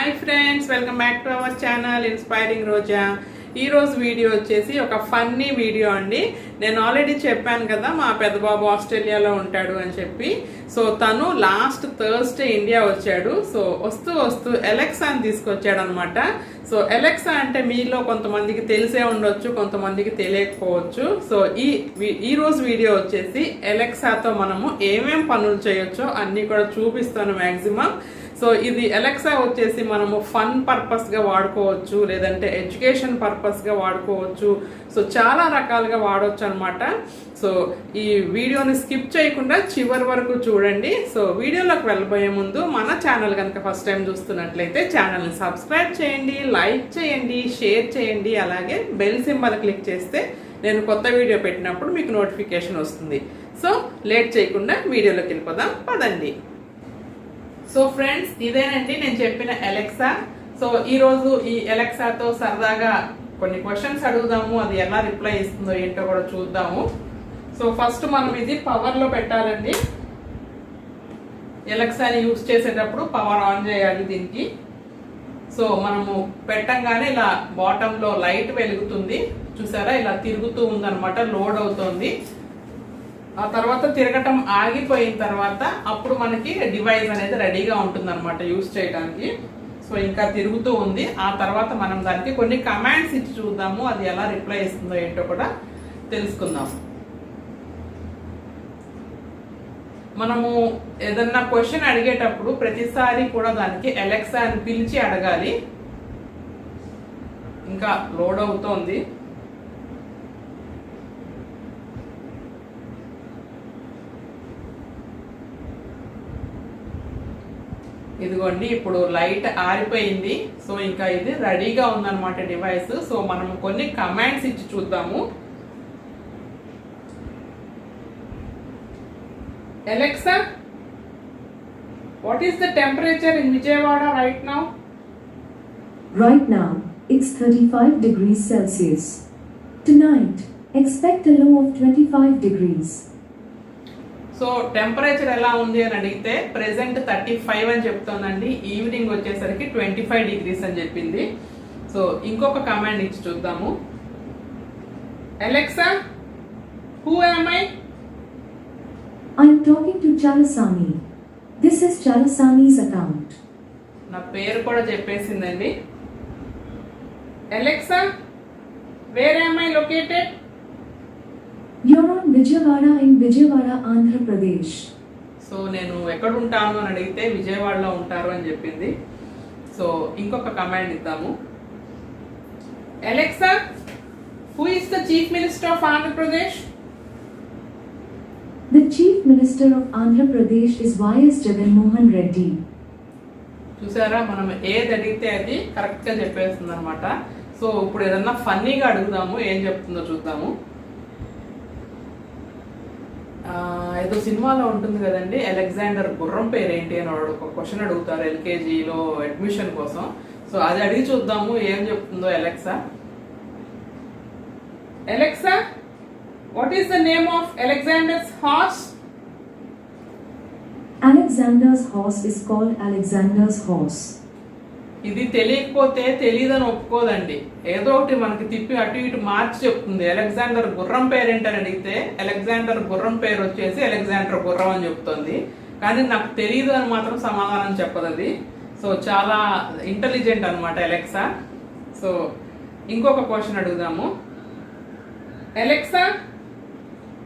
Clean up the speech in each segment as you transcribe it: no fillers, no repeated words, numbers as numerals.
Hi friends, welcome back to our channel inspiring Roja. ఈ రోజు video వచ్చేసి ఒక ఫన్నీ వీడియో అండి. నేను ఆల్రెడీ చెప్పాను కదా మా పెద్ద బాబు ఆస్ట్రేలియాలో ఉంటాడు అని చెప్పి. సో తను లాస్ట్ థర్స్డే ఇండియా వచ్చాడు. సో వస్తూ వస్తూ ఎలెక్సాని తీసుకొచ్చాడు అనమాట. సో ఎలెక్సా అంటే మీలో కొంతమందికి తెలిసే ఉండొచ్చు, కొంతమందికి తెలియకపోవచ్చు. సో ఈ రోజు వీడియో వచ్చేసి ఎలెక్సాతో మనము ఏమేం పనులు చేయొచ్చో అన్ని కూడా చూపిస్తాను మ్యాక్సిమం. సో ఇది ఎలెక్సా వచ్చేసి మనము ఫన్ పర్పస్గా వాడుకోవచ్చు, లేదంటే ఎడ్యుకేషన్ పర్పస్గా వాడుకోవచ్చు. సో చాలా రకాలుగా వాడవచ్చు అనమాట. సో ఈ వీడియోని స్కిప్ చేయకుండా చివరి వరకు చూడండి. సో వీడియోలోకి వెళ్ళబోయే ముందు మన ఛానల్ కనుక ఫస్ట్ టైం చూస్తున్నట్లయితే ఛానల్ని సబ్స్క్రైబ్ చేయండి, లైక్ చేయండి, షేర్ చేయండి. అలాగే బెల్ సింబల్ క్లిక్ చేస్తే నేను కొత్త వీడియో పెట్టినప్పుడు మీకు నోటిఫికేషన్ వస్తుంది. సో లేట్ చేయకుండా వీడియోలోకి వెళ్ళిపోదాం పదండి. సో ఫ్రెండ్స్, ఇదేనండి నేను చెప్పిన ఎలెక్సా. సో ఈరోజు ఈ ఎలెక్సాతో సరదాగా కొన్ని క్వశ్చన్స్ అడుగుదాము, అది ఎలా రిప్లై ఇస్తుందో ఏంటో కూడా చూద్దాము. సో ఫస్ట్ మనం ఇది పవర్లో పెట్టాలండి. ఎలెక్సాని యూజ్ చేసేటప్పుడు పవర్ ఆన్ చేయాలి దీనికి. సో మనము పెట్టంగానే ఇలా బాటంలో లైట్ వెలుగుతుంది, చూసారా, ఇలా తిరుగుతూ ఉందన్నమాట, లోడ్ అవుతుంది. ఆ తర్వాత తిరగటం ఆగిపోయిన తర్వాత అప్పుడు మనకి డివైస్ అనేది రెడీగా ఉంటుంది అనమాట యూజ్ చేయడానికి. సో ఇంకా తిరుగుతూ ఉంది. ఆ తర్వాత మనం దానికి కొన్ని కమాండ్స్ ఇచ్చి చూద్దాము, అది ఎలా రిప్లై ఇస్తుందో ఏంటో కూడా తెలుసుకుందాం. మనము ఏదన్నా క్వశ్చన్ అడిగేటప్పుడు ప్రతిసారి కూడా దానికి ఎలెక్సా అని పిలిచి అడగాలి. ఇంకా లోడ్ అవుతోంది. ఇదిగోండి, ఇప్పుడు లైట్ ఆరిపోయింది. సో ఇంకా ఇది రెడీగా ఉందన్నమాట డివైస్. సో మనం కొన్ని కమాండ్స్ ఇచ్చి చూద్దాము. Alexa, what is the temperature in Vijayawada right now? Right now, it's 35 degrees Celsius. Tonight, expect a low of 25 degrees. So temperature ఎలా ఉంది అని అడిగితే ప్రెసెంట్ 35 అని చెప్తోందండి. ఈవినింగ్ వచ్చేసరికి 25 డిగ్రీస్ అని చెప్పింది. సో ఇంకొక కమాండ్ ఇచ్చి చూద్దాము. Alexa, who am I? I'm talking to Chalasani. This is Chalasani's account. నా పేరు కూడా చెప్పేసిందండి. Alexa, where am I located? You're on Vijayawada in Vijayawada, Andhra Pradesh. So నేను ఎక్కడ ఉంటాను అని అడిగితే విజయవాడలో ఉంటారు అని చెప్పింది. సో ఇంకొక కమాండ్ ఇద్దాము. Alexa, who is the chief minister of Andhra Pradesh? The Chief Minister of Andhra Pradesh is Y.S. Jaganmohan Reddy. చూసారా, మనం ఏది అడిగితే అది కరెక్ట్గా చెప్పేస్తుంది అనమాట. సో ఇప్పుడు ఏదన్నా ఫన్నీగా అడుగుదాము, ఏం చెప్తుందో చూద్దాము. ఏదో సినిమాలో ఉంటుంది కదండి, అలెగ్జాండర్ గుర్రం పేరు ఏంటి అని ఒక క్వశ్చన్ అడుగుతారు ఎల్కేజీలో అడ్మిషన్ కోసం. సో అది అడిగి చూద్దాము ఏం చెప్తుందో Alexa. Alexa, what is the name of Alexander's horse? Alexander's horse is called Alexander's horse. ఇది తెలియకపోతే తెలియదని ఒప్పుకోదండి. ఏదో ఒకటి మనకి తిప్పి అటు ఇటు మార్చి చెప్తుంది. అలెగ్జాండర్ గుర్రం పేరు ఏంటని అడిగితే అలెగ్జాండర్ గుర్రం పేరు వచ్చేసి అలెగ్జాండర్ గుర్రం అని చెప్తుంది. కానీ నాకు తెలియదు అని మాత్రం సమాధానం చెప్పదు అది. సో చాలా ఇంటెలిజెంట్ అనమాట ఎలెక్సా. సో ఇంకొక క్వశ్చన్ అడుగుదాము. Alexa,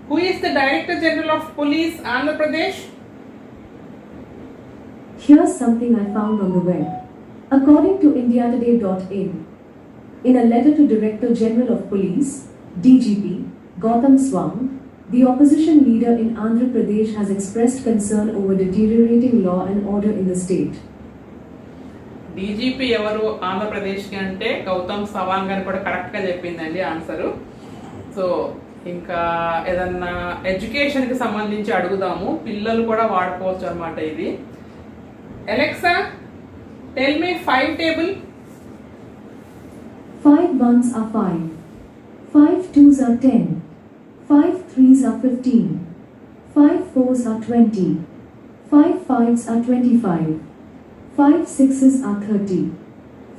who is the director general of police Andhra Pradesh? Here's something I found on the web. According to indiatoday.in, in a letter to Director General of Police, DGP, Gautam Swam, the opposition leader in Andhra Pradesh has expressed concern over deteriorating law and order in the state. DGP ఎవరు ఆంధ్రప్రదేశ్కి అంటే గౌతమ్ సవాంగ్ అని కూడా కరెక్ట్గా చెప్పిందండి answer. So ఇంకా ఏదన్నా ఎడ్యుకేషన్కి సంబంధించి అడుగుదాము, పిల్లలు కూడా వాడుకోవచ్చు అనమాట ఇది. Alexa, tell me 5 table. 5 1s are 5. 5 2s are 10. 5 3s are 15. 5 4s are 20. 5 5s are 25. 5 6s are 30.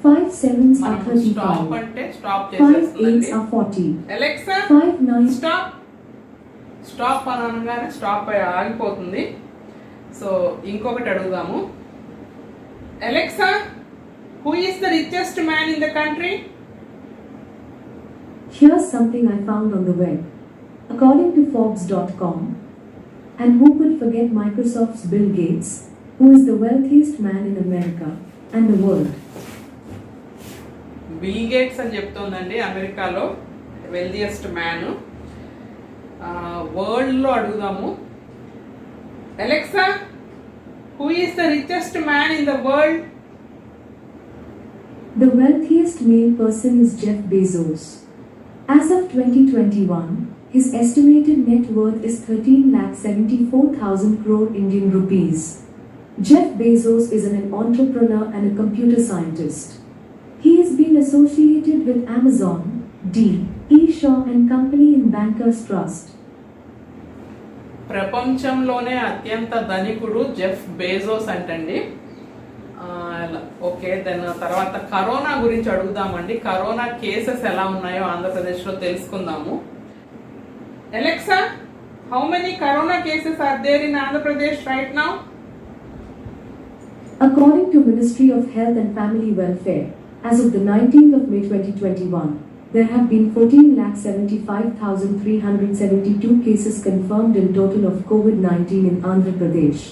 5 7s are మనం స్టాప్ 35. అంటే స్టాప్ 5 8s చేసేస్తుందండి. are 40. Alexa 5 9 stop. స్టాప్ అని అనగానే స్టాప్ అయి ఆగిపోతుంది. సో ఇంకొకటి అడుగుదాము. Alexa, who is the richest man in the country? Here's something I found on the web. According to Forbes.com, and who could forget Microsoft's Bill Gates, who is the wealthiest man in America and the world. Bill Gates అని చెప్తోందండి అమెరికాలో wealthiest man. వరల్డ్లో అడుగుదాము. Alexa, who is the richest man in the world? The wealthiest male person is Jeff Bezos. As of 2021, his estimated net worth is 13,74,000 crore Indian rupees. Jeff Bezos is an entrepreneur and a computer scientist. He has been associated with Amazon, D.E. Shaw and Company in Bankers Trust. ప్రపంచంలోనే అత్యంత ధనికుడు Jeff Bezos అంటండి. Okay, then తర్వాత corona గురించి అడుగుదామండి. Corona cases ఎలా ఉన్నాయో ఆంధ్రప్రదేశ్లో తెలుసుకుందాము. Alexa, how many corona cases are there in Andhra Pradesh right now? According to Ministry of Health and Family Welfare, as of the 19th of May 2021, there have been 14,75,372 cases confirmed in total of COVID-19 in Andhra Pradesh.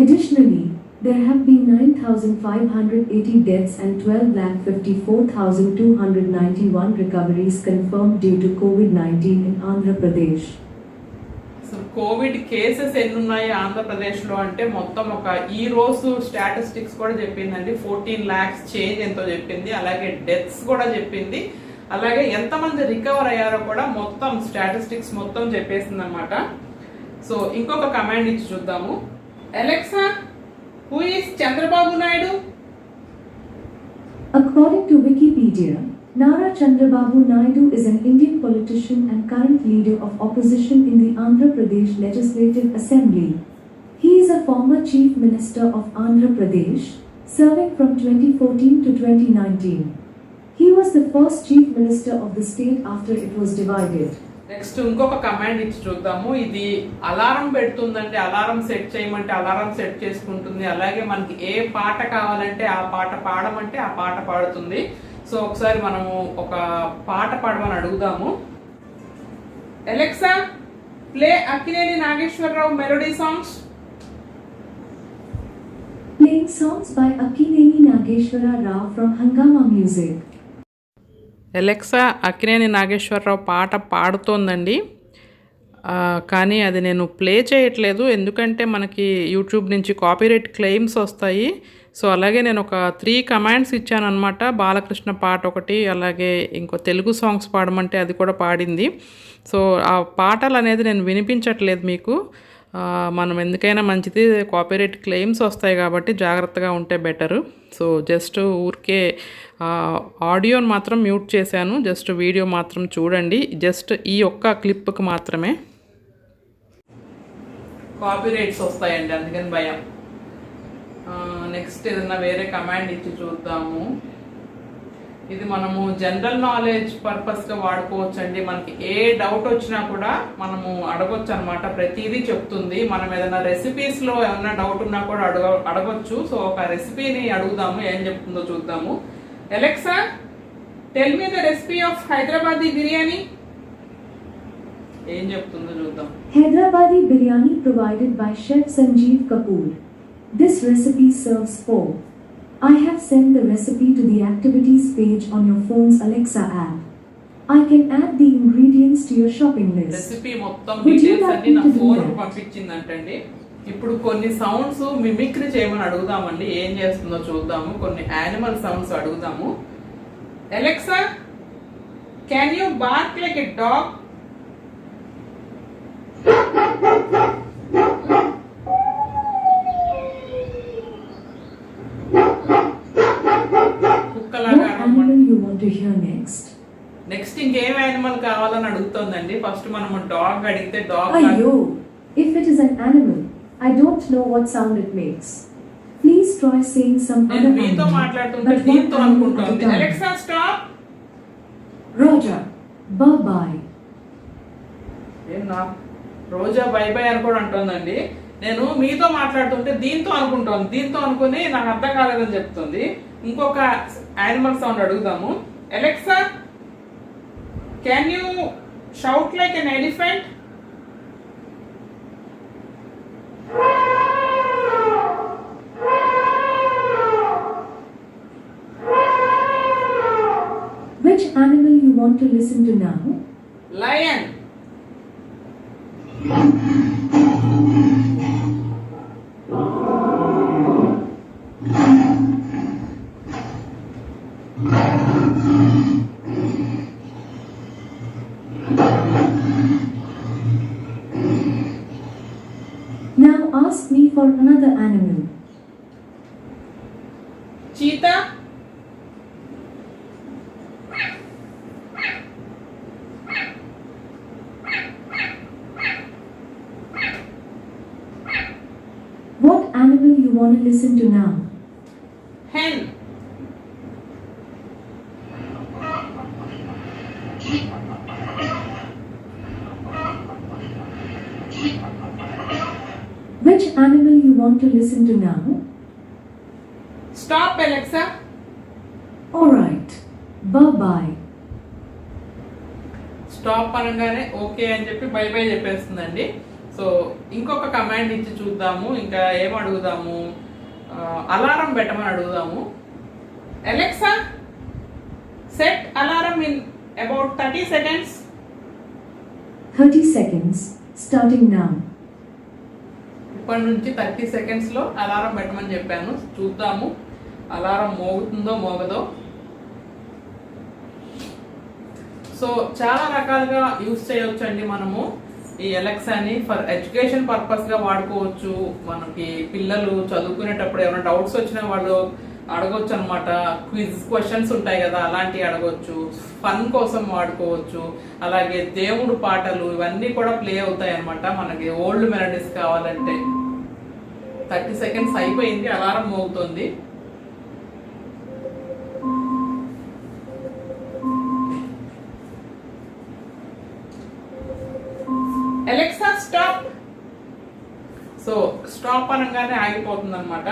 Additionally, there have been 9,580 deaths and 12,54,291 recoveries confirmed due to COVID-19 in Andhra Pradesh. So Covid cases ఎన్ని ఉన్నాయి ఆంధ్రప్రదేశ్లో అంటే మొత్తం ఒక ఈ రోజు statistics కూడా చెప్పిందండి. 14 lakhs చేంజ్ ఎంతో చెప్పింది. అలాగే డెత్స్ కూడా చెప్పింది. అలాగే ఎంతమంది రికవర్ అయ్యారో కూడా మొత్తం స్టాటిస్టిక్స్ మొత్తం చెప్పేసింది అనమాట. సో ఇంకొక కమాండ్ ఇచ్చి చూద్దాము. Alexa, who is Chandrababu Naidu? According to Wikipedia, Nara Chandrababu Naidu is an Indian politician and current leader of opposition in the Andhra Pradesh Legislative Assembly. He is a former Chief Minister of Andhra Pradesh, serving from 2014 to 2019. He was the first Chief Minister of the state after it was divided. Next ఇంకొక command ఇచ్చి చూద్దాము. ఇది alarm పెడుతుందంటే alarm set చేయమంటే alarm set చేసుకుంటుంది. అలాగే మనకి ఏ పాట కావాలంటే ఆ పాట పాడమంటే ఆ పాట పాడుతుంది. సో ఒకసారి మనము ఒక పాట పాడమని అడుగుదాము. Alexa, play Akkineni Nageshwara Rao melody songs. Playing songs by Akkineni Nageshwara Rao from Hangama Music. Alexa, Akkineni Nageshwara Rao పాట పాడుతోందండి. కానీ అది నేను ప్లే చేయట్లేదు, ఎందుకంటే మనకి యూట్యూబ్ నుంచి కాపీరైట్ క్లెయిమ్స్ వస్తాయి. సో అలాగే నేను ఒక 3 కమాండ్స్ ఇచ్చాను అనమాట. బాలకృష్ణ పాట ఒకటి, అలాగే ఇంకో తెలుగు సాంగ్స్ పాడమంటే అది కూడా పాడింది. సో ఆ పాటలు అనేది నేను వినిపించట్లేదు మీకు. మనం ఎందుకైనా మంచిది, కాపీరైట్ క్లెయిమ్స్ వస్తాయి కాబట్టి జాగ్రత్తగా ఉంటే బెటరు. సో జస్ట్ ఊరికే ఆడియోని మాత్రం మ్యూట్ చేశాను, జస్ట్ వీడియో మాత్రం చూడండి. జస్ట్ ఈ ఒక్క క్లిప్కి మాత్రమే కాపీరైట్స్ వస్తాయండి, అందుకని భయం. నెక్స్ట్ ఏదన్నా వేరే కమాండ్ ఇచ్చి చూద్దాము. ఇది మనము జనరల్ నాలెడ్జ్ పర్పస్గా వాడుకోవచ్చు అండి. మనకి ఏ డౌట్ వచ్చినా కూడా మనము అడగొచ్చు అనమాట. ప్రతిదీ చెప్తుంది. మనం ఏదైనా రెసిపీస్లో ఏమన్నా డౌట్ ఉన్నా కూడా అడగొచ్చు. సో ఒక రెసిపీని అడుగుదాము, ఏం చెప్తుందో చూద్దాము. Alexa, tell me the recipe of Hyderabadi biryani. ఏం చెప్తుందో చూద్దాం. Hyderabadi biryani provided by Chef Sanjeev Kapoor. This recipe serves 4. I have sent the recipe to the activities page on your phone's Alexa app. I can add the ingredients to your shopping list. Recipe మొత్తం Would you details like అన్ని me నా to do phone that? పంపించిందంటండి. ఇప్పుడు కొన్ని sounds mimicry చేయమని అడుగుదామండి, ఏం చేస్తుందో చూద్దాము. కొన్ని యానిమల్ సౌండ్స్ అడుగుదాము. Alexa, can you bark like a dog? కుక్కలాగా What animal you want to hear next? Next ఇంకేం యానిమల్ కావాలని అడుగుతోందండి. ఫస్ట్ మనము డాగ్ అడిగితే dog Ayyo! If it is an animal, I don't know what sound it makes. Please try saying some నేను other మీతో animal, మాట్లాడుతుంటే but one దీంతో animal at a అనుకుంటోంది. time. Alexa stop. Roger. Bye-bye. ఏం నా రోజా by by అని కూడా అంటోందండి. నేను మీతో మాట్లాడుతుంటే దీంతో అనుకుంటోంది. దీంతో అనుకుని నాకు అర్థం కాలేదని చెప్తుంది. ఇంకొక యానిమల్ సౌండ్ అడుగుదాము. Alexa, can you shout like an elephant? Which animal you want to listen to now? Lion. Now ask me for another animal. Cheetah. What animal you want to listen to now? Hen. Which animal you want to listen to now? Stop, Alexa. Alright. Bye-bye. Stop అనగానే okay అని చెప్పి bye bye చెప్పేస్తుందండి. So ఇంకొక command ఇచ్చి చూద్దాము. ఇంకా ఏం అడుగుదాము? అలారం పెట్టమని అడుగుదాము. Alexa, set alarm in about 30 seconds. 30 seconds. Starting now. ఇప్పటి నుంచి 30 seconds లో అలారం పెట్టమని చెప్పాను. చూద్దాము అలారం మోగుతుందో మోగదో. సో చాలా రకాలుగా యూజ్ చేయొచ్చు అండి మనము ఈ అలెక్సాని. ఫర్ ఎడ్యుకేషన్ పర్పస్ గా వాడుకోవచ్చు. మనకి పిల్లలు చదువుకునేటప్పుడు ఏమైనా డౌట్స్ వచ్చినా వాళ్ళు అడగొచ్చు అనమాట. క్విజ్ క్వశ్చన్స్ ఉంటాయి కదా, అలాంటివి అడగొచ్చు. ఫన్ కోసం వాడుకోవచ్చు. అలాగే దేవుడు పాటలు ఇవన్నీ కూడా ప్లే అవుతాయి అనమాట మనకి ఓల్డ్ మెలడీస్ కావాలంటే. 30 seconds అయిపోయింది, అలారం మోగుతుంది. Alexa stop. సో స్టాప్ అనగానే ఆగిపోతుంది అనమాట.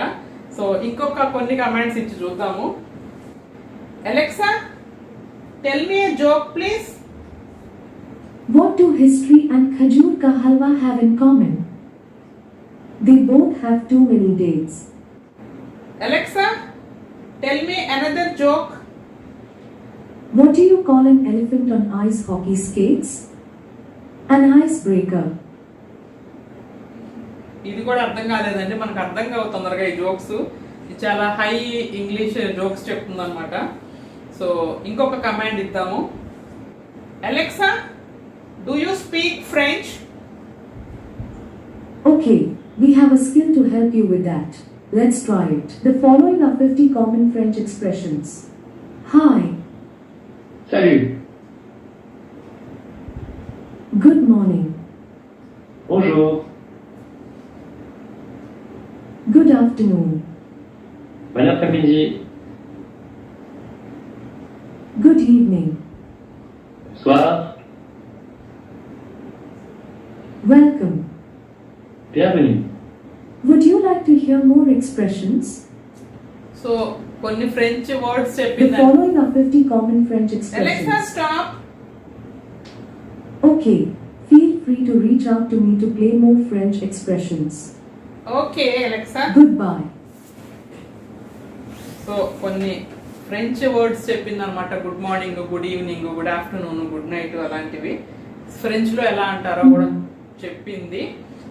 సో ఇంకొక కొన్ని కమాండ్స్ ఇచ్చి చూద్దాము. Alexa, tell me a joke please. What do history and Khajur ka halwa have in common? They both have too many dates. Alexa, tell me another joke. What do you call an elephant on ice hockey skates? An icebreaker. ఇది కూడా అర్థం కాలేదండి. మనకు అర్థం కావు తొందరగా ఈ jokes. ఇది చాలా హై ఇంగ్లీష్ జోక్స్ చెప్తుంది అనమాట. సో ఇంకొక కమాండ్ ఇద్దాము. Alexa, do you speak French? Okay, we have a skill to help you with that. Let's try it. The following are 50 common French expressions. Hi. Salut. Good morning. Bonjour. Good afternoon. Bon après-midi. Good evening. Bonsoir. Welcome. Bienvenue. Would you like to hear more expressions? So కొన్ని French words The చెప్పింది. following are 50 common French Alexa expressions. Stop. Okay, feel free to reach out to me to play more French expressions. Okay Alexa. Goodbye. So కొన్ని French words చెప్పింది అనమాట. Good morning, good evening, good afternoon, good night అలాంటివి French లో ఎలా అంటారో కూడా చెప్పింది.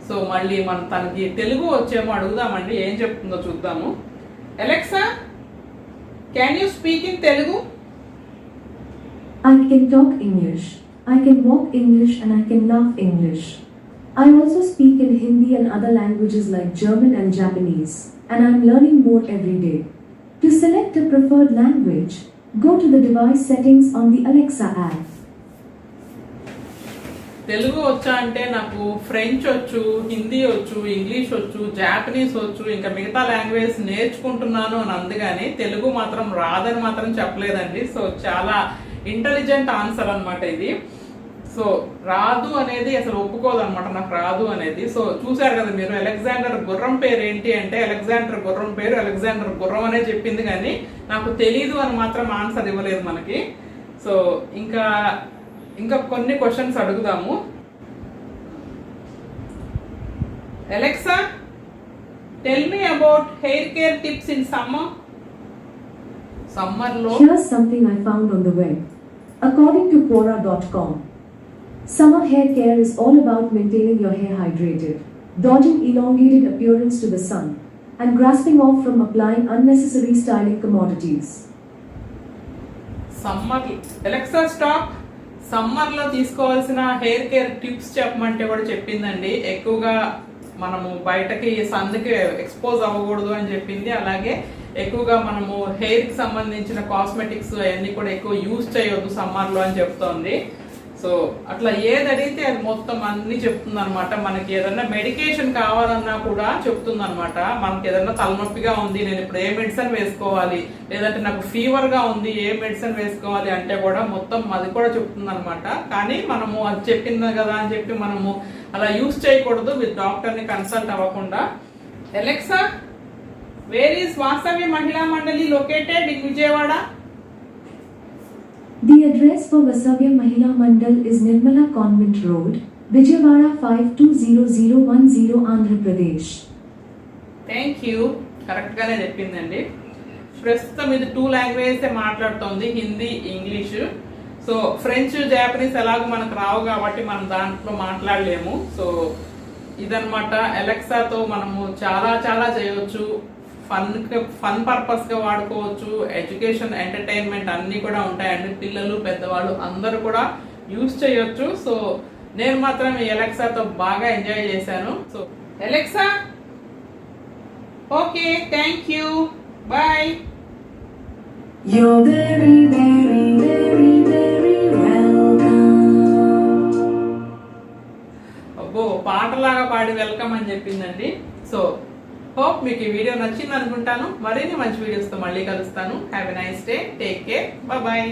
So మళ్ళీ మనం తనకి తెలుగు వచ్చేమో అడుగుదామండి, ఏం చెప్తుందో చూద్దాము. Alexa, can you speak in Telugu? I can talk English, I can walk English, and I can laugh English. I also speak in Hindi and other languages like German and Japanese, and I'm learning more every day. To select a preferred language, go to the device settings on the Alexa app. Telugu వచ్చా అంటే నాకు French వచ్చు, హిందీ వచ్చు, English వచ్చు, Japanese వచ్చు, ఇంకా మిగతా language నేర్చుకుంటున్నాను అని అందుగాని తెలుగు మాత్రం రాదని మాత్రం చెప్పలేదండి. సో చాలా ఇంటెలిజెంట్ ఆన్సర్ అన్నమాట ఇది. సో రాదు అనేది అసలు ఒప్పుకోదు అనమాట, నాకు రాదు అనేది. సో చూసారు కదా మీరు, అలెగ్జాండర్ గుర్రం పేరు ఏంటి అంటే అలెగ్జాండర్ గుర్రం పేరు అలెగ్జాండర్ గుర్రం అనే చెప్పింది, కానీ నాకు తెలీదు అని మాత్రం ఆన్సర్ ఇవ్వలేదు మనకి. సో ఇంకా కొన్ని క్వశ్చన్స్ అడుగుదాము. Alexa, tell me about hair care tips in summer. Summer లో Here's something I found on the web. According to Quora.com, summer hair care is all about maintaining your hair hydrated, dodging elongated appearance to the sun, and grasping off from applying unnecessary styling commodities. Summer, Alexa stop. Summer లో తీసుకోవాల్సిన hair care tips చెప్పమంటే కూడా చెప్పిందండి. ఎక్కువగా మనము బయటకి సన్కి expose అవ్వకూడదు అని చెప్పింది. అలాగే ఎక్కువగా మనము హెయిర్ కి సంబంధించిన కాస్మెటిక్స్ అవన్నీ కూడా ఎక్కువ యూజ్ చేయొద్దు సమ్మర్ లో అని చెప్తోంది. సో అట్లా ఏది అడిగితే అది మొత్తం అన్ని చెప్తుంది అనమాట. మనకి ఏదన్నా మెడికేషన్ కావాలన్నా కూడా చెప్తుంది అనమాట. మనకి ఏదన్నా తలనొప్పిగా ఉంది, నేను ఇప్పుడు ఏ మెడిసిన్ వేసుకోవాలి, లేదంటే నాకు ఫీవర్ గా ఉంది, ఏ మెడిసిన్ వేసుకోవాలి అంటే కూడా మొత్తం అది కూడా చెప్తుంది అనమాట. కానీ మనము అది చెప్పింది కదా అని చెప్పి మనము అలా యూజ్ చేయకూడదు, విత్ డాక్టర్ ని కన్సల్ట్ అవ్వకుండా. అలెక్సా, వేర్ ఈస్ వాసవి మహిళా మండలి located in Vijayawada? The address for Vasavya Mahila Mandal is Nirmala Convent Road, Vijayawada 520010, Andhra Pradesh. Thank you, correct గానే చెప్పిందండి. ప్రస్తుతం ఇది 2 లాంగ్వేజెస్ మాట్లాడుతోంది, Hindi, English. So French, Japanese ఎలాగో మనకు రావు కాబట్టి మనం దాంట్లో మాట్లాడలేము. సో ఇదన్నమాట, అలెక్సాతో మనము చాలా చాలా చేయవచ్చు. ఫన్ పర్పస్ గా వాడుకోవచ్చు, ఎడ్యుకేషన్, ఎంటర్టైన్మెంట్ అన్ని కూడా ఉంటాయండి. పిల్లలు, పెద్దవాళ్ళు అందరూ కూడా యూజ్ చేయొచ్చు. సో నేను మాత్రం ఈ అలెక్సాతో బాగా ఎంజాయ్ చేశాను. So Alexa, okay, thank you, bye. You're very, very, very, very welcome. అబ్బో, పాటలాగా పాడి వెల్కమ్ అని చెప్పిందండి. సో హోప్ మీకు ఈ వీడియో నచ్చింది అనుకుంటాను. మరిన్ని మంచి వీడియోస్తో మళ్ళీ కలుస్తాను. Have a nice day, take care, bye.